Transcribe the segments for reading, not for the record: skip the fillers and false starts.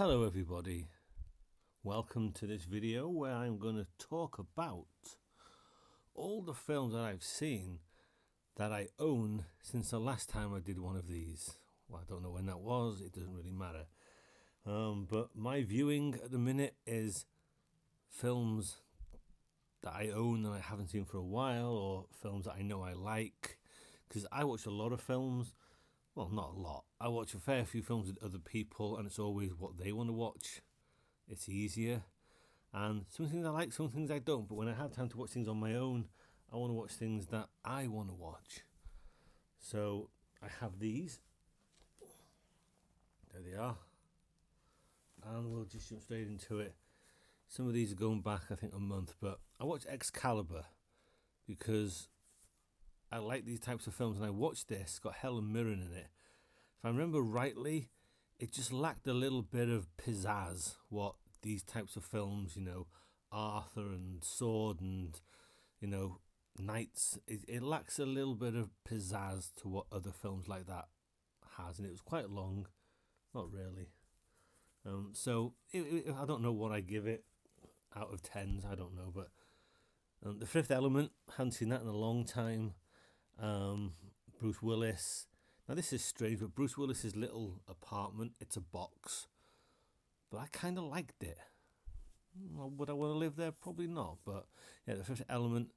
Hello everybody, welcome to this video where I'm going to talk about all the films that I've seen that I own since the last time I did one of these. Well, I don't know when that was, it doesn't really matter. But my viewing at the minute is films that I own and I haven't seen for a while, or films that I know I like, because I watch a lot of films. Well, not a lot. I watch a fair few films with other people, and it's always what they want to watch. It's easier. And some things I like, some things I don't. But when I have time to watch things on my own, I want to watch things that I want to watch. So I have these. There they are. And we'll just jump straight into it. Some of these are going back, I think, a month. But I watched Excalibur because I like these types of films, and I watched this. It's got Helen Mirren in it. If I remember rightly, it just lacked a little bit of pizzazz. What these types of films, Arthur and Sword and, Knights, it lacks a little bit of pizzazz to what other films like that has. And it was quite long, not really. I don't know what I give it out of 10s, I don't know. But The Fifth Element, hadn't seen that in a long time. Bruce Willis. Now this is strange, but Bruce Willis's little apartment, it's a box. But I kind of liked it. Well, would I want to live there? Probably not. But yeah, The Fifth Element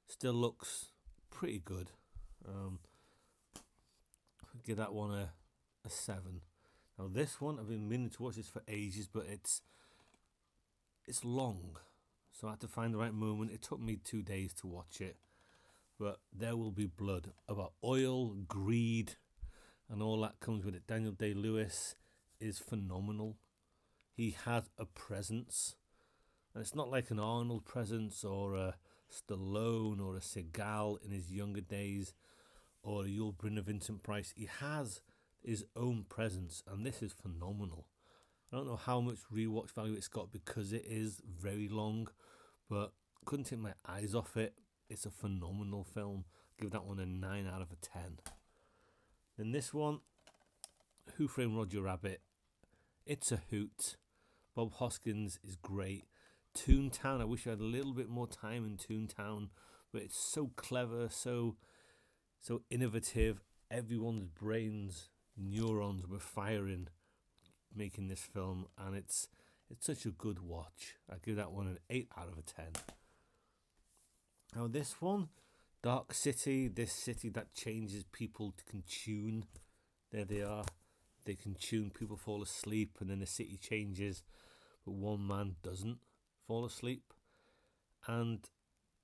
still looks pretty good. Give that one a 7. Now this one, I've been meaning to watch this for ages, but it's long. So I had to find the right moment. It took me 2 days to watch it. But There Will Be Blood, about oil, greed, and all that comes with it. Daniel Day-Lewis is phenomenal. He has a presence, and it's not like an Arnold presence or a Stallone or a Seagal in his younger days or a Yul Brynner, Vincent Price. He has his own presence, and this is phenomenal. I don't know how much rewatch value it's got because it is very long, but couldn't take my eyes off it. It's a phenomenal film. Give that one a 9 out of a 10. Then this one, Who Framed Roger Rabbit. It's a hoot. Bob Hoskins is great. Toontown, I wish I had a little bit more time in Toontown, but it's so clever, so innovative. Everyone's brains, neurons were firing making this film, and it's such a good watch. I give that one an 8 out of a 10. Now this one, Dark City, this city that changes people can tune. There they are. They can tune, people fall asleep, and then the city changes, but one man doesn't fall asleep. And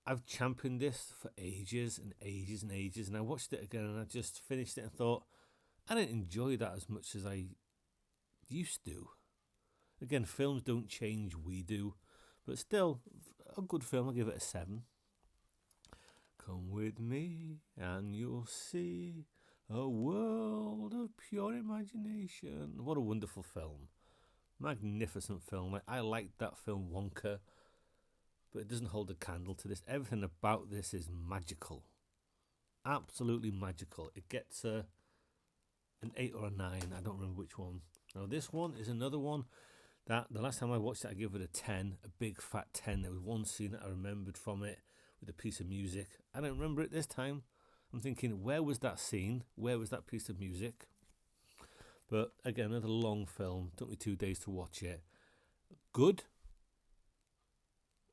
I've championed this for ages and ages and ages, and I watched it again and I just finished it and thought, I didn't enjoy that as much as I used to. Again, films don't change, we do. But still, a good film. I'll give it a 7. Come with me and you'll see a world of pure imagination. What a wonderful film. Magnificent film. I liked that film Wonka, but it doesn't hold a candle to this. Everything about this is magical. Absolutely magical. It gets an 8 or a 9. I don't remember which one. Now this one is another one that the last time I watched it I gave it a 10, a big fat 10. There was one scene that I remembered from it with a piece of music. I don't remember it this time. I'm thinking, where was that scene? Where was that piece of music? But again, another long film. Took me 2 days to watch it. Good,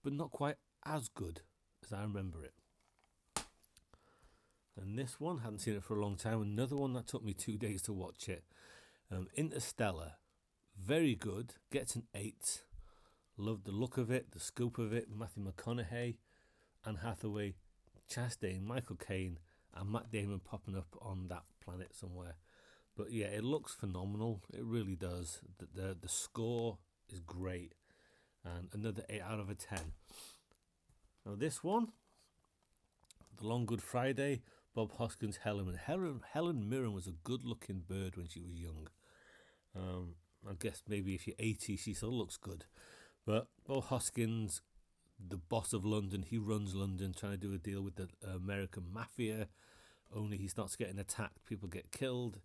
but not quite as good as I remember it. And this one, hadn't seen it for a long time. Another one that took me 2 days to watch it. Interstellar, very good. Gets an 8. Loved the look of it, the scope of it. Matthew McConaughey, Anne Hathaway, Chastain, Michael Caine, and Matt Damon popping up on that planet somewhere. But yeah, it looks phenomenal. It really does. The score is great. And another 8 out of a 10. Now this one, The Long Good Friday, Bob Hoskins, Helen Mirren was a good-looking bird when she was young. I guess maybe if you're 80, she still looks good. But Bob Hoskins, the boss of London, he runs London, trying to do a deal with the American mafia. Only he starts getting attacked, people get killed,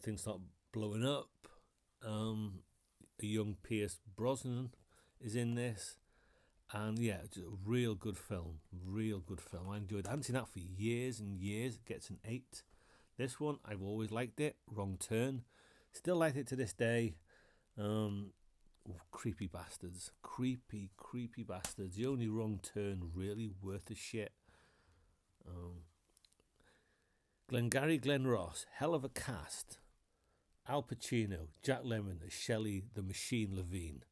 things start blowing up. a young Pierce Brosnan is in this. And yeah, it's a real good film. Real good film. I enjoyed it. I haven't seen that for years and years. It gets an 8. This one, I've always liked it. Wrong Turn. Still like it to this day. Creepy bastards. Creepy bastards. The only Wrong Turn really worth a shit. Glengarry Glen Ross. Hell of a cast. Al Pacino. Jack Lemmon as Shelley the Machine Levine.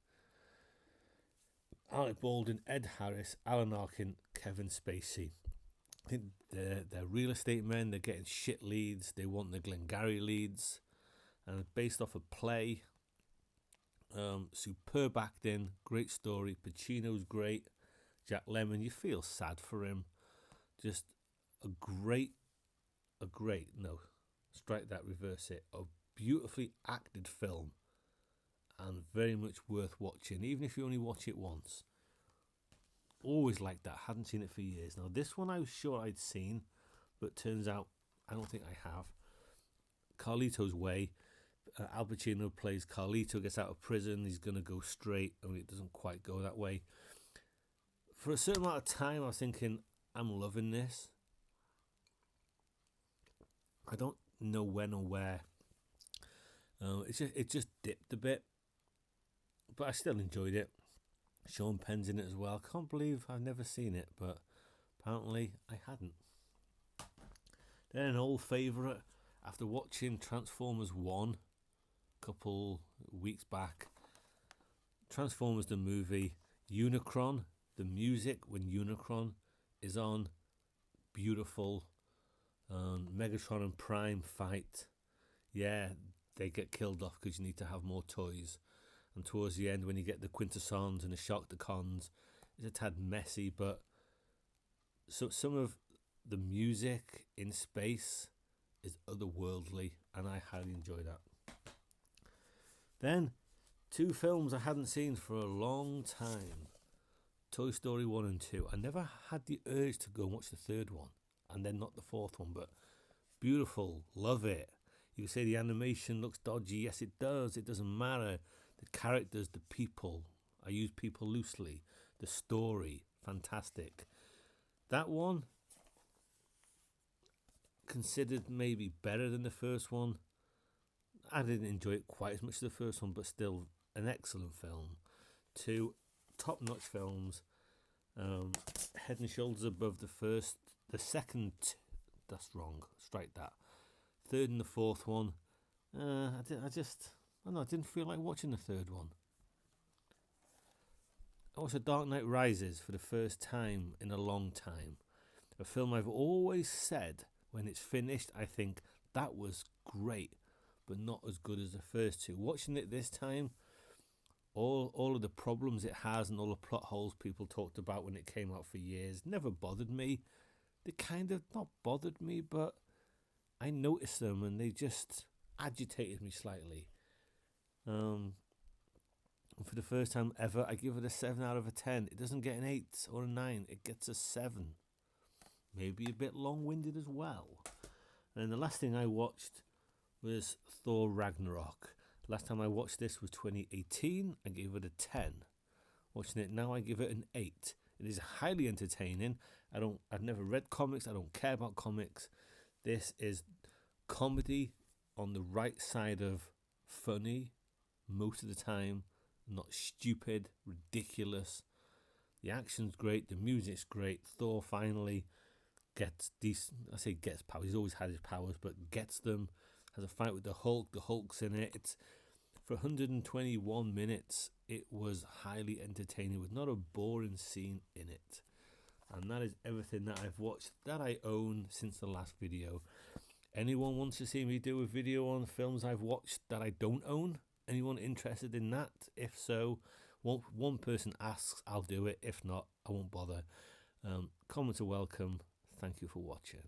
Alec Baldwin, Ed Harris, Alan Arkin, Kevin Spacey. I think they're real estate men. They're getting shit leads. They want the Glengarry leads. And based off a play. Superb acting. Great story. Pacino's great. Jack Lemmon, you feel sad for him. Just a beautifully acted film. And very much worth watching, even if you only watch it once. Always like that. Hadn't seen it for years. Now, this one I was sure I'd seen, but turns out I don't think I have. Carlito's Way. Al Pacino plays Carlito, gets out of prison. He's going to go straight, only it doesn't quite go that way. For a certain amount of time, I was thinking, I'm loving this. I don't know when or where. It just dipped a bit. But I still enjoyed it. Sean Penn's in it as well. Can't believe I've never seen it, but apparently I hadn't. Then an old favourite, after watching Transformers 1 a couple weeks back. Transformers the movie, Unicron, the music when Unicron is on, beautiful. Megatron and Prime fight. Yeah, they get killed off because you need to have more toys. And towards the end, when you get the Quintessons and the Shockticons, it's a tad messy, but so some of the music in space is otherworldly, and I highly enjoy that. Then, 2 films I hadn't seen for a long time. Toy Story 1 and 2. I never had the urge to go and watch the 3rd one, and then not the 4th one, but beautiful, love it. You can say the animation looks dodgy. Yes, it does. It doesn't matter. The characters, the people. I use people loosely. The story, fantastic. That one, considered maybe better than the first one. I didn't enjoy it quite as much as the first one, but still an excellent film. 2 top-notch films. Head and shoulders above the first. The second, that's wrong. Strike that. 3rd and the 4th one. I didn't feel like watching the 3rd one. I watched Dark Knight Rises for the first time in a long time. A film I've always said when it's finished, I think that was great, but not as good as the first 2. Watching it this time, all of the problems it has and all the plot holes people talked about when it came out for years never bothered me. They kind of not bothered me, but I noticed them and they just agitated me slightly. For the first time ever, I give it a 7 out of a 10. It doesn't get an 8 or a 9. It gets a 7. Maybe a bit long-winded as well. And the last thing I watched was Thor Ragnarok. Last time I watched this was 2018. I gave it a 10. Watching it now, I give it an 8. It is highly entertaining. I've never read comics. I don't care about comics. This is comedy on the right side of funny most of the time. Not stupid, ridiculous. The action's great. The music's great. Thor finally gets decent. I say gets powers. He's always had his powers, but gets them. Has a fight with the Hulk. The Hulk's in it. It's for 121 minutes. It was highly entertaining with not a boring scene in it. And that is everything that I've watched that I own since the last video. Anyone wants to see me do a video on films I've watched that I don't own? Anyone interested in that? If so, one person asks, I'll do it. If not, I won't bother. Comments are welcome. Thank you for watching.